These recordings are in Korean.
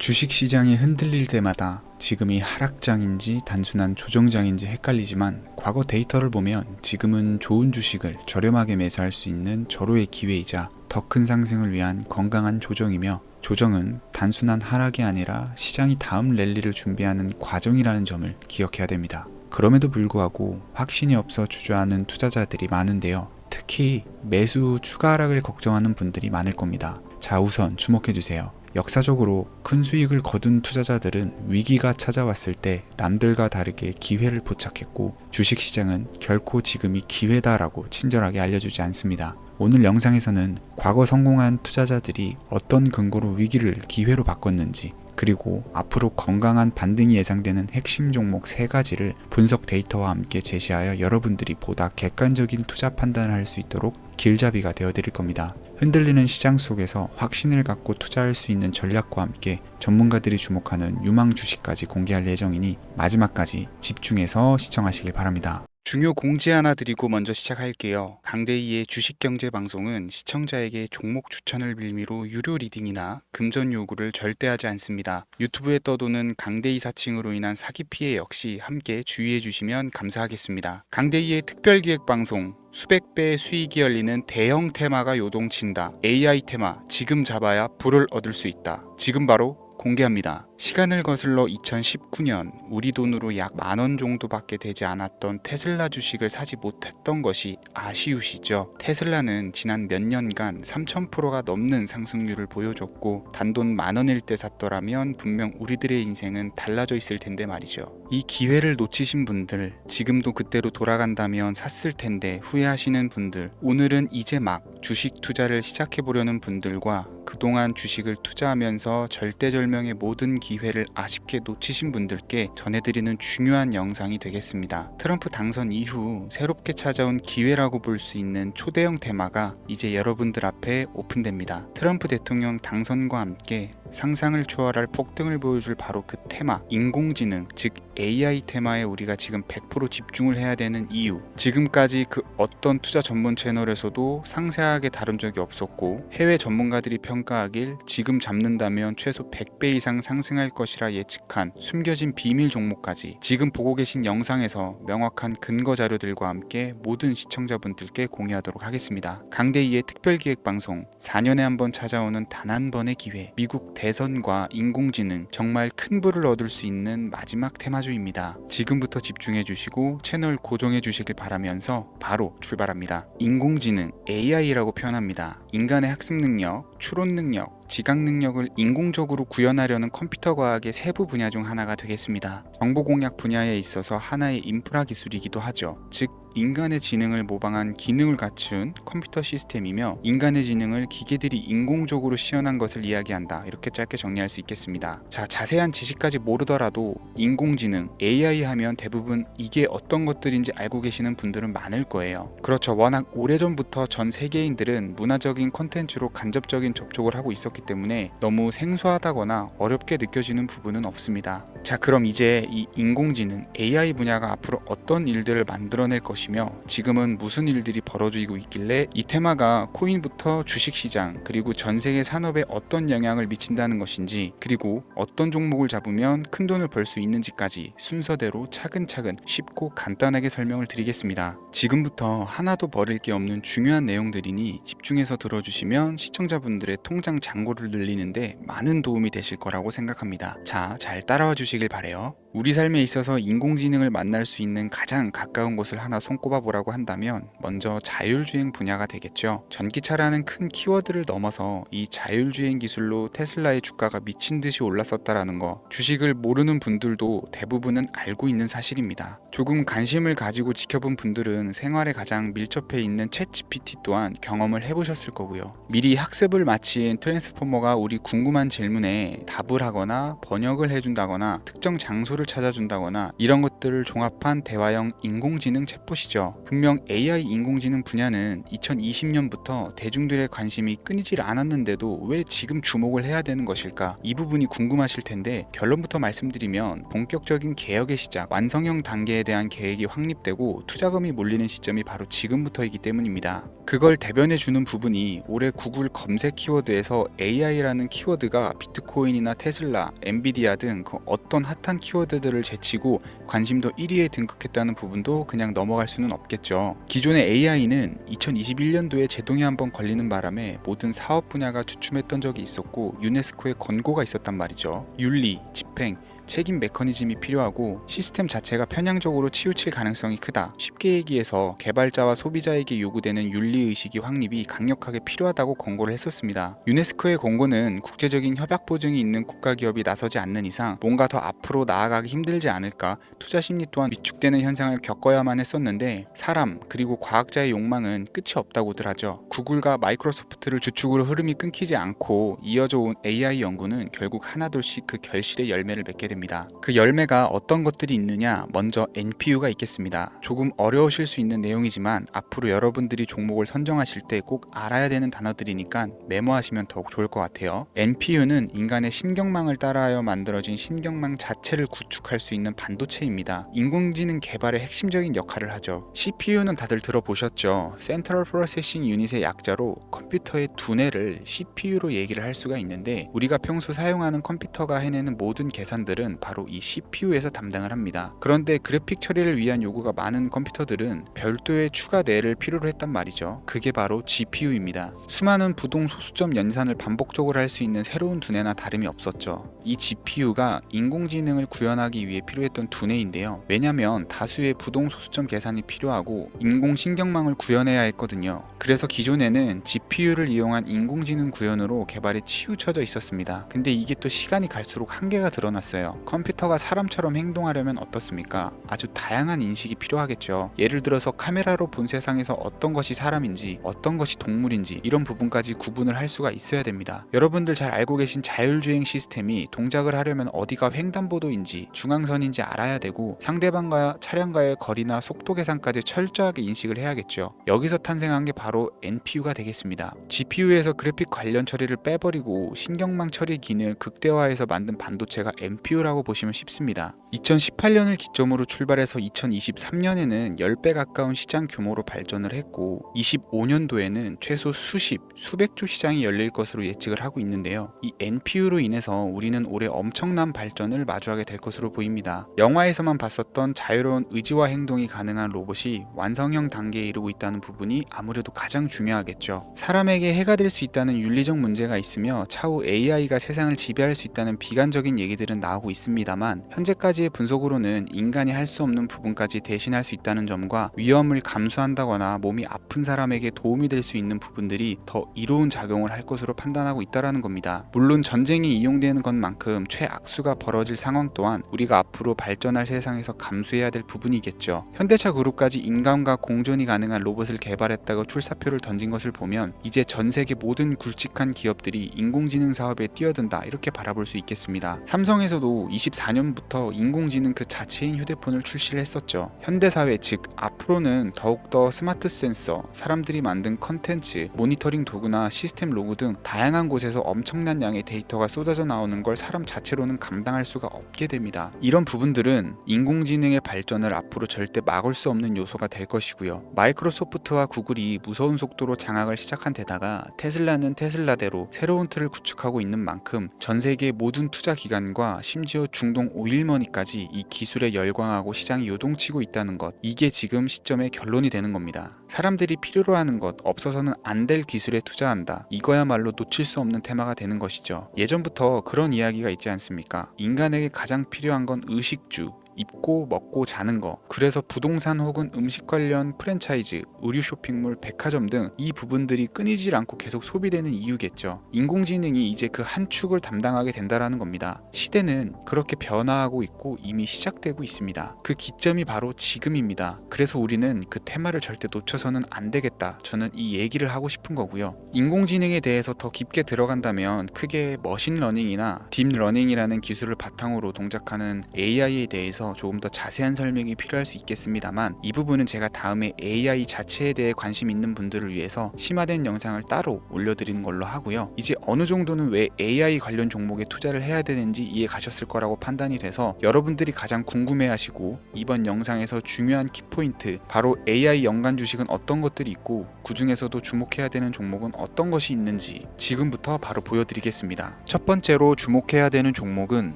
주식시장이 흔들릴 때마다 지금이 하락장인지 단순한 조정장인지 헷갈리지만 과거 데이터를 보면 지금은 좋은 주식을 저렴하게 매수할 수 있는 절호의 기회이자 더 큰 상승을 위한 건강한 조정이며, 조정은 단순한 하락이 아니라 시장이 다음 랠리를 준비하는 과정이라는 점을 기억해야 됩니다. 그럼에도 불구하고 확신이 없어 주저하는 투자자들이 많은데요. 특히 매수 후 추가 하락을 걱정하는 분들이 많을 겁니다. 자, 우선 주목해주세요. 역사적으로 큰 수익을 거둔 투자자들은 위기가 찾아왔을 때 남들과 다르게 기회를 포착했고, 주식시장은 결코 지금이 기회다라고 친절하게 알려주지 않습니다. 오늘 영상에서는 과거 성공한 투자자들이 어떤 근거로 위기를 기회로 바꿨는지, 그리고 앞으로 건강한 반등이 예상되는 핵심 종목 3가지를 분석 데이터와 함께 제시하여 여러분들이 보다 객관적인 투자 판단을 할 수 있도록 길잡이가 되어드릴 겁니다. 흔들리는 시장 속에서 확신을 갖고 투자할 수 있는 전략과 함께 전문가들이 주목하는 유망 주식까지 공개할 예정이니 마지막까지 집중해서 시청하시길 바랍니다. 중요 공지 하나 드리고 먼저 시작할게요. 강대희의 주식경제 방송은 시청자에게 종목 추천을 빌미로 유료 리딩이나 금전 요구를 절대 하지 않습니다. 유튜브에 떠도는 강대희 사칭으로 인한 사기 피해 역시 함께 주의해 주시면 감사하겠습니다. 강대희의 특별기획 방송, 수백 배의 수익이 열리는 대형 테마가 요동친다. AI 테마, 지금 잡아야 불을 얻을 수 있다. 지금 바로 공개합니다. 시간을 거슬러 2019년 우리 돈으로 약 10,000원 정도밖에 되지 않았던 테슬라 주식을 사지 못했던 것이 아쉬우시죠? 테슬라는 지난 몇 년간 3000%가 넘는 상승률을 보여줬고, 단돈 10,000원일 때 샀더라면 분명 우리들의 인생은 달라져 있을 텐데 말이죠. 이 기회를 놓치신 분들, 지금도 그때로 돌아간다면 샀을 텐데 후회하시는 분들, 오늘은 이제 막 주식 투자를 시작해보려는 분들과 그동안 주식을 투자하면서 절대절명의 모든 기회를 아쉽게 놓치신 분들께 전해드리는 중요한 영상이 되겠습니다. 트럼프 당선 이후 새롭게 찾아온 기회라고 볼 수 있는 초대형 테마가 이제 여러분들 앞에 오픈됩니다. 트럼프 대통령 당선과 함께 상상을 초월할 폭등을 보여줄 바로 그 테마, 인공지능, 즉 AI 테마에 우리가 지금 100% 집중을 해야 되는 이유, 지금까지 그 어떤 투자 전문 채널에서도 상세하게 다룬 적이 없었고, 해외 전문가들이 평가하길 지금 잡는다면 최소 100배 이상 상승할 것이라 예측한 숨겨진 비밀 종목까지 지금 보고 계신 영상에서 명확한 근거 자료들과 함께 모든 시청자분들께 공유하도록 하겠습니다. 강대희의 특별기획방송, 4년에 한 번 찾아오는 단 한 번의 기회, 미국 대선과 인공지능, 정말 큰 부를 얻을 수 있는 마지막 테마주입니다. 지금부터 집중해 주시고 채널 고정해 주시길 바라면서 바로 출발합니다. 인공지능, AI라고 표현합니다. 인간의 학습 능력, 추론 능력, 지각 능력을 인공적으로 구현하려는 컴퓨터 과학의 세부 분야 중 하나가 되겠습니다. 정보 공략 분야에 있어서 하나의 인프라 기술이기도 하죠. 즉 인간의 지능을 모방한 기능을 갖춘 컴퓨터 시스템이며, 인간의 지능을 기계들이 인공적으로 시연한 것을 이야기한다. 이렇게 짧게 정리할 수 있겠습니다. 자, 자세한 지식까지 모르더라도 인공지능, AI 하면 대부분 이게 어떤 것들인지 알고 계시는 분들은 많을 거예요. 그렇죠. 워낙 오래전부터 전 세계인들은 문화적인 콘텐츠로 간접적인 접촉을 하고 있었기 때문에 너무 생소하다거나 어렵게 느껴지는 부분은 없습니다. 자, 그럼 이제 이 인공지능, AI 분야가 앞으로 어떤 일들을 만들어낼 것이며 지금은 무슨 일들이 벌어지고 있길래 이 테마가 코인부터 주식시장 그리고 전 세계 산업에 어떤 영향을 미친다는 것인지, 그리고 어떤 종목을 잡으면 큰 돈을 벌 수 있는지까지 순서대로 차근차근 쉽고 간단하게 설명을 드리겠습니다. 지금부터 하나도 버릴 게 없는 중요한 내용들이니 집중해서 들어주시면 시청자분들의 통장 잔고를 늘리는데 많은 도움이 되실 거라고 생각합니다. 자, 잘 따라와 주시길 바래요. 우리 삶에 있어서 인공지능을 만날 수 있는 가장 가까운 곳을 하나 손꼽아 보라고 한다면 먼저 자율주행 분야가 되겠죠. 전기차라는 큰 키워드를 넘어서 이 자율주행 기술로 테슬라의 주가가 미친 듯이 올랐었다라는 거, 주식을 모르는 분들도 대부분은 알고 있는 사실입니다. 조금 관심을 가지고 지켜본 분들은 생활에 가장 밀접해 있는 챗GPT 또한 경험을 해보셨을 거고요. 미리 학습을 마친 트랜스포머가 우리 궁금한 질문에 답을 하거나 번역을 해준다거나 특정 장소를 정보를 찾아준다거나 이런 것들을 종합한 대화형 인공지능 챗봇이죠. 분명 AI 인공지능 분야는 2020년부터 대중들의 관심이 끊이질 않았는데도 왜 지금 주목을 해야 되는 것일까? 이 부분이 궁금하실 텐데 결론부터 말씀드리면 본격적인 개혁의 시작, 완성형 단계에 대한 계획이 확립되고 투자금이 몰리는 시점이 바로 지금부터이기 때문입니다. 그걸 대변해주는 부분이 올해 구글 검색 키워드에서 AI라는 키워드가 비트코인이나 테슬라, 엔비디아 등 그 어떤 핫한 키워드들을 제치고 관심도 1위에 등극했다는 부분도 그냥 넘어갈 수는 없겠죠. 기존의 AI는 2021년도에 제동이 한번 걸리는 바람에 모든 사업 분야가 주춤했던 적이 있었고 유네스코의 권고가 있었단 말이죠. 윤리, 집행, 책임 메커니즘이 필요하고 시스템 자체가 편향적으로 치우칠 가능성이 크다. 쉽게 얘기해서 개발자와 소비자에게 요구되는 윤리의식이 확립이 강력하게 필요하다고 권고를 했었습니다. 유네스코의 권고는 국제적인 협약 보증이 있는 국가기업이 나서지 않는 이상 뭔가 더 앞으로 나아가기 힘들지 않을까, 투자 심리 또한 위축되는 현상을 겪어야만 했었는데 사람 그리고 과학자의 욕망은 끝이 없다고들 하죠. 구글과 마이크로소프트를 주축으로 흐름이 끊기지 않고 이어져 온 AI 연구는 결국 하나둘씩 그 결실의 열매를 맺게 됩니다. 그 열매가 어떤 것들이 있느냐, 먼저 NPU가 있겠습니다. 조금 어려우실 수 있는 내용이지만 앞으로 여러분들이 종목을 선정하실 때 꼭 알아야 되는 단어들이니까 메모하시면 더욱 좋을 것 같아요. NPU는 인간의 신경망을 따라하여 만들어진 신경망 자체를 구축할 수 있는 반도체입니다. 인공지능 개발의 핵심적인 역할을 하죠. CPU는 다들 들어보셨죠? Central Processing Unit의 약자로 컴퓨터의 두뇌를 CPU로 얘기를 할 수가 있는데 우리가 평소 사용하는 컴퓨터가 해내는 모든 계산들은 바로 이 CPU에서 담당을 합니다. 그런데 그래픽 처리를 위한 요구가 많은 컴퓨터들은 별도의 추가 뇌를 필요로 했단 말이죠. 그게 바로 GPU입니다. 수많은 부동 소수점 연산을 반복적으로 할 수 있는 새로운 두뇌나 다름이 없었죠. 이 GPU가 인공지능을 구현하기 위해 필요했던 두뇌인데요. 왜냐면 다수의 부동 소수점 계산이 필요하고 인공신경망을 구현해야 했거든요. 그래서 기존에는 GPU를 이용한 인공지능 구현으로 개발이 치우쳐져 있었습니다. 근데 이게 또 시간이 갈수록 한계가 드러났어요. 컴퓨터가 사람처럼 행동하려면 어떻습니까? 아주 다양한 인식이 필요하겠죠. 예를 들어서 카메라로 본 세상에서 어떤 것이 사람인지 어떤 것이 동물인지 이런 부분까지 구분을 할 수가 있어야 됩니다. 여러분들 잘 알고 계신 자율주행 시스템이 동작을 하려면 어디가 횡단보도인지 중앙선인지 알아야 되고 상대방과 차량과의 거리나 속도 계산까지 철저하게 인식을 해야겠죠. 여기서 탄생한 게 바로 NPU가 되겠습니다. GPU에서 그래픽 관련 처리를 빼버리고 신경망 처리 기능을 극대화해서 만든 반도체가 NPU라고 보시면 쉽습니다. 2018년을 기점으로 출발해서 2023년에는 10배 가까운 시장 규모로 발전을 했고 25년도에는 최소 수백조 시장이 열릴 것으로 예측을 하고 있는데요. 이 NPU로 인해서 우리는 올해 엄청난 발전을 마주하게 될 것으로 보입니다. 영화에서만 봤었던 자유로운 의지와 행동이 가능한 로봇이 완성형 단계에 이르고 있다는 부분이 아무래도 가장 중요하겠죠. 사람에게 해가 될 수 있다는 윤리적 문제가 있으며 차후 AI가 세상을 지배할 수 있다는 비관적인 얘기들은 나오고 있습니다만 현재까지의 분석으로는 인간이 할 수 없는 부분까지 대신할 수 있다는 점과 위험을 감수한다거나 몸이 아픈 사람에게 도움이 될 수 있는 부분들이 더 이로운 작용을 할 것으로 판단하고 있다는 겁니다. 물론 전쟁이 이용되는 것만큼 최악수가 벌어질 상황 또한 우리가 앞으로 발전할 세상에서 감수해야 될 부분이겠죠. 현대차 그룹까지 인간과 공존이 가능한 로봇을 개발했다고 출사표를 던진 것을 보면 이제 전 세계 모든 굵직한 기업들이 인공지능 사업에 뛰어든다 이렇게 바라볼 수 있겠습니다. 삼성에서도 24년부터 인공지능 그 자체인 휴대폰을 출시를 했었죠. 현대사회 즉 앞으로는 더욱더 스마트 센서, 사람들이 만든 컨텐츠, 모니터링 도구나 시스템 로그 등 다양한 곳에서 엄청난 양의 데이터가 쏟아져 나오는 걸 사람 자체로는 감당할 수가 없게 됩니다. 이런 부분들은 인공지능의 발전을 앞으로 절대 막을 수 없는 요소가 될 것이고요. 마이크로소프트와 구글이 무서운 속도로 장악을 시작한 데다가 테슬라는 테슬라대로 새로운 틀을 구축하고 있는 만큼 전 세계 모든 투자 기관과 심지어 중동 오일머니까지 이 기술에 열광하고 시장이 요동치고 있다는 것, 이게 지금 시점의 결론이 되는 겁니다. 사람들이 필요로 하는 것, 없어서는 안 될 기술에 투자한다. 이거야말로 놓칠 수 없는 테마가 되는 것이죠. 예전부터 그런 이야기가 있지 않습니까? 인간에게 가장 필요한 건 의식주, 입고 먹고 자는 거, 그래서 부동산 혹은 음식 관련 프랜차이즈, 의류 쇼핑몰, 백화점 등 이 부분들이 끊이질 않고 계속 소비되는 이유겠죠. 인공지능이 이제 그 한 축을 담당하게 된다라는 겁니다. 시대는 그렇게 변화하고 있고 이미 시작되고 있습니다. 그 기점이 바로 지금입니다. 그래서 우리는 그 테마를 절대 놓쳐서는 안 되겠다. 저는 이 얘기를 하고 싶은 거고요. 인공지능에 대해서 더 깊게 들어간다면 크게 머신러닝이나 딥러닝이라는 기술을 바탕으로 동작하는 AI에 대해서 조금 더 자세한 설명이 필요할 수 있겠습니다만, 이 부분은 제가 다음에 AI 자체에 대해 관심 있는 분들을 위해서 심화된 영상을 따로 올려드리는 걸로 하고요. 이제 어느 정도는 왜 AI 관련 종목에 투자를 해야 되는지 이해 가셨을 거라고 판단이 돼서, 여러분들이 가장 궁금해하시고 이번 영상에서 중요한 키포인트, 바로 AI 연관 주식은 어떤 것들이 있고 그 중에서도 주목해야 되는 종목은 어떤 것이 있는지 지금부터 바로 보여드리겠습니다. 첫 번째로 주목해야 되는 종목은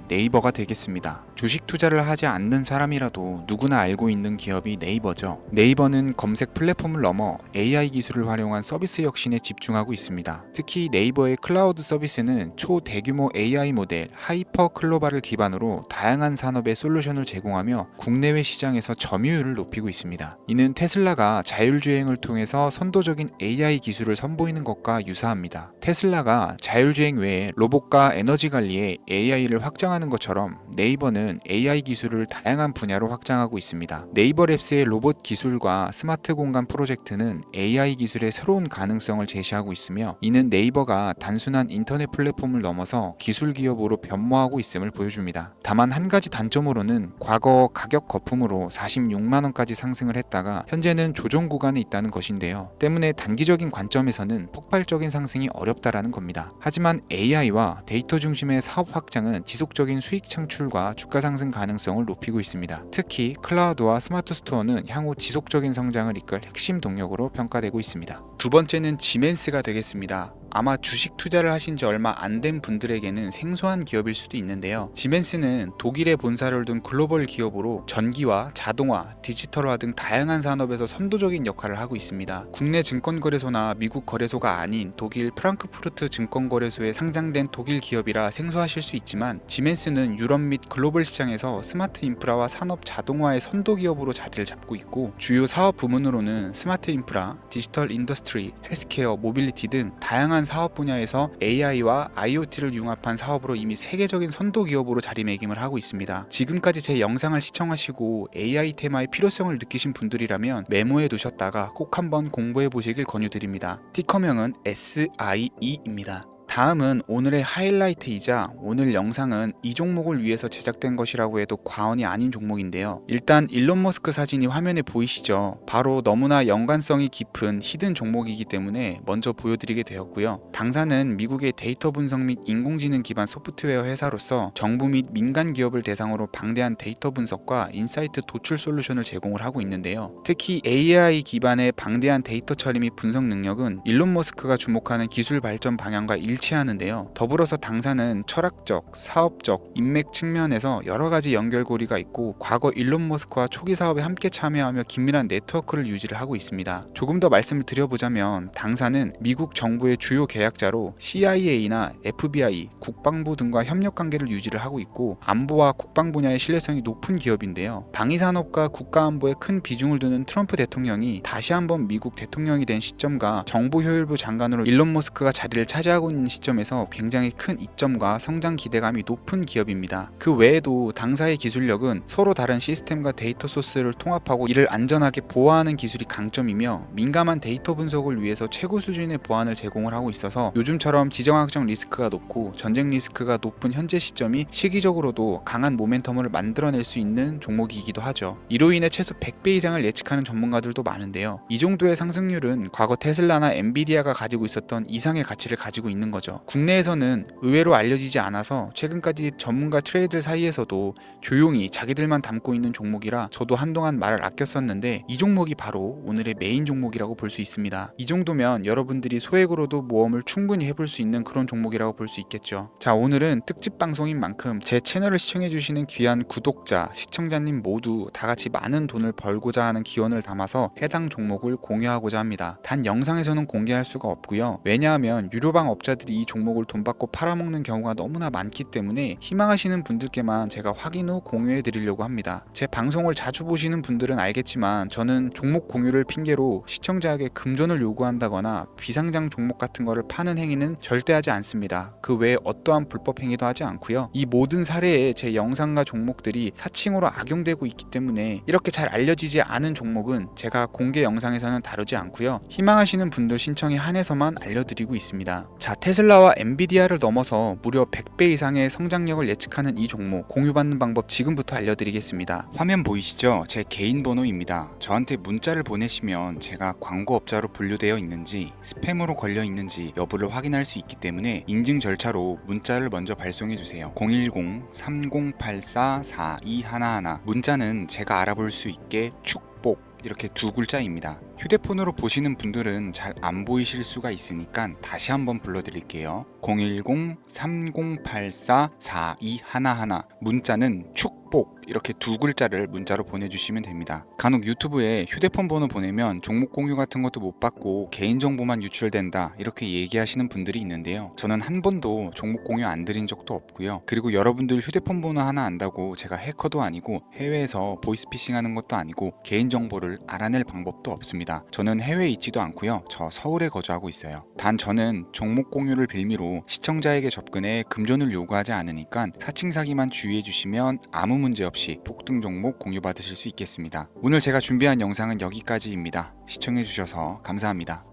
네이버가 되겠습니다. 주식 투자를 하지 않는 사람이라도 누구나 알고 있는 기업이 네이버죠. 네이버는 검색 플랫폼을 넘어 AI 기술을 활용한 서비스 혁신에 집중하고 있습니다. 특히 네이버의 클라우드 서비스는 초대규모 AI 모델 하이퍼 클로바를 기반으로 다양한 산업의 솔루션을 제공하며 국내외 시장에서 점유율을 높이고 있습니다. 이는 테슬라가 자율주행을 통해서 선도적인 AI 기술을 선보이는 것과 유사합니다. 테슬라가 자율주행 외에 로봇과 에너지 관리에 AI를 확장하는 것처럼 네이버는 AI 기술을 다양한 분야로 확장하고 있습니다. 네이버 랩스의 로봇 기술과 스마트 공간 프로젝트는 AI 기술의 새로운 가능성을 제시하고 있으며, 이는 네이버가 단순한 인터넷 플랫폼을 넘어서 기술 기업으로 변모하고 있음을 보여줍니다. 다만 한 가지 단점으로는 과거 가격 거품으로 46만원까지 상승을 했다가 현재는 조정 구간에 있다는 것인데요. 때문에 단기적인 관점에서는 폭발적인 상승이 어렵다라는 겁니다. 하지만 AI와 데이터 중심의 사업 확장은 지속적인 수익 창출과 주가 상승 가능성을 높이고 있습니다. 특히 클라우드와 스마트 스토어는 향후 지속적인 성장을 이끌 핵심 동력으로 평가되고 있습니다. 두 번째는 지멘스가 되겠습니다. 아마 주식 투자를 하신 지 얼마 안 된 분들에게는 생소한 기업일 수도 있는데요. 지멘스는 독일에 본사를 둔 글로벌 기업으로 전기와 자동화, 디지털화 등 다양한 산업에서 선도적인 역할을 하고 있습니다. 국내 증권거래소나 미국 거래소가 아닌 독일 프랑크푸르트 증권거래소에 상장된 독일 기업이라 생소하실 수 있지만, 지멘스는 유럽 및 글로벌 시장에서 스마트 인프라와 산업 자동화의 선도 기업으로 자리를 잡고 있고, 주요 사업 부문으로는 스마트 인프라, 디지털 인더스트리, 헬스케어, 모빌리티 등 다양한 사업 분야에서 AI와 IoT를 융합한 사업으로 이미 세계적인 선도 기업으로 자리매김을 하고 있습니다. 지금까지 제 영상을 시청하시고 AI 테마의 필요성을 느끼신 분들이라면 메모해 두셨다가 꼭 한번 공부해 보시길 권유드립니다. 티커명은 SIE입니다. 다음은 오늘의 하이라이트이자 오늘 영상은 이 종목을 위해서 제작된 것이라고 해도 과언이 아닌 종목인데요. 일단 일론 머스크 사진이 화면에 보이시죠? 바로 너무나 연관성이 깊은 히든 종목이기 때문에 먼저 보여드리게 되었고요. 당사는 미국의 데이터 분석 및 인공지능 기반 소프트웨어 회사로서 정부 및 민간 기업을 대상으로 방대한 데이터 분석과 인사이트 도출 솔루션을 제공을 하고 있는데요. 특히 AI 기반의 방대한 데이터 처리 및 분석 능력은 일론 머스크가 주목하는 기술 발전 방향과 일치하는데요. 더불어서 당사는 철학적, 사업적, 인맥 측면에서 여러 가지 연결고리가 있고, 과거 일론 머스크와 초기 사업에 함께 참여하며 긴밀한 네트워크를 유지를 하고 있습니다. 조금 더 말씀을 드려보자면, 당사는 미국 정부의 주요 계약자로 CIA나 FBI, 국방부 등과 협력 관계를 유지를 하고 있고, 안보와 국방 분야의 신뢰성이 높은 기업인데요. 방위산업과 국가안보에 큰 비중을 두는 트럼프 대통령이 다시 한번 미국 대통령이 된 시점과 정보효율부 장관으로 일론 머스크가 자리를 차지하고 있는 시점에서 굉장히 큰 이점과 성장 기대감이 높은 기업입니다. 그 외에도 당사의 기술력은 서로 다른 시스템과 데이터 소스를 통합하고 이를 안전하게 보호하는 기술이 강점이며, 민감한 데이터 분석을 위해서 최고 수준의 보안을 제공을 하고 있어서 요즘처럼 지정학적 리스크가 높고 전쟁 리스크가 높은 현재 시점이 시기적으로도 강한 모멘텀을 만들어낼 수 있는 종목이기도 하죠. 이로 인해 최소 100배 이상을 예측하는 전문가들도 많은데요. 이 정도의 상승률은 과거 테슬라나 엔비디아가 가지고 있었던 이상의 가치를 가지고 있는 거죠. 국내에서는 의외로 알려지지 않아서 최근까지 전문가 트레이더 사이에서도 조용히 자기들만 담고 있는 종목이라 저도 한동안 말을 아꼈었는데, 이 종목이 바로 오늘의 메인 종목이라고 볼 수 있습니다. 이 정도면 여러분들이 소액으로도 모험을 충분히 해볼 수 있는 그런 종목이라고 볼 수 있겠죠. 자, 오늘은 특집 방송인 만큼 제 채널을 시청해주시는 귀한 구독자, 시청자님 모두 다같이 많은 돈을 벌고자 하는 기원을 담아서 해당 종목을 공유하고자 합니다. 단 영상에서는 공개할 수가 없고요. 왜냐하면 유료방 업자들이 매매자들이 이 종목을 돈 받고 팔아먹는 경우가 너무나 많기 때문에 희망하시는 분들께만 제가 확인 후 공유해 드리려고 합니다. 제 방송을 자주 보시는 분들은 알겠지만 저는 종목 공유를 핑계로 시청자에게 금전을 요구한다거나 비상장 종목 같은 거를 파는 행위는 절대 하지 않습니다. 그 외에 어떠한 불법 행위도 하지 않고요. 이 모든 사례에 제 영상과 종목들이 사칭으로 악용되고 있기 때문에 이렇게 잘 알려지지 않은 종목은 제가 공개 영상에서는 다루지 않고요. 희망하시는 분들 신청에 한해서만 알려드리고 있습니다. 자, 테슬라와 엔비디아를 넘어서 무려 100배 이상의 성장력을 예측하는 이 종목 공유받는 방법 지금부터 알려드리겠습니다. 화면 보이시죠? 제 개인 번호입니다. 저한테 문자를 보내시면 제가 광고업자로 분류되어 있는지 스팸으로 걸려 있는지 여부를 확인할 수 있기 때문에 인증 절차로 문자를 먼저 발송해 주세요. 010-3084-4211 문자는 제가 알아볼 수 있게 축복 이렇게 두 글자입니다. 휴대폰으로 보시는 분들은 잘 안 보이실 수가 있으니까 다시 한번 불러드릴게요. 010-3084-4211 문자는 축복 이렇게 두 글자를 문자로 보내주시면 됩니다. 간혹 유튜브에 휴대폰 번호 보내면 종목 공유 같은 것도 못 받고 개인정보만 유출된다 이렇게 얘기하시는 분들이 있는데요. 저는 한 번도 종목 공유 안 드린 적도 없고요. 그리고 여러분들 휴대폰 번호 하나 안다고 제가 해커도 아니고 해외에서 보이스피싱 하는 것도 아니고 개인정보를 알아낼 방법도 없습니다. 저는 해외에 있지도 않고요. 저 서울에 거주하고 있어요. 단 저는 종목 공유를 빌미로 시청자에게 접근해 금전을 요구하지 않으니까 사칭 사기만 주의해 주시면 아무 문제 없이 폭등 종목 공유 받으실 수 있겠습니다. 오늘 제가 준비한 영상은 여기까지입니다. 시청해 주셔서 감사합니다.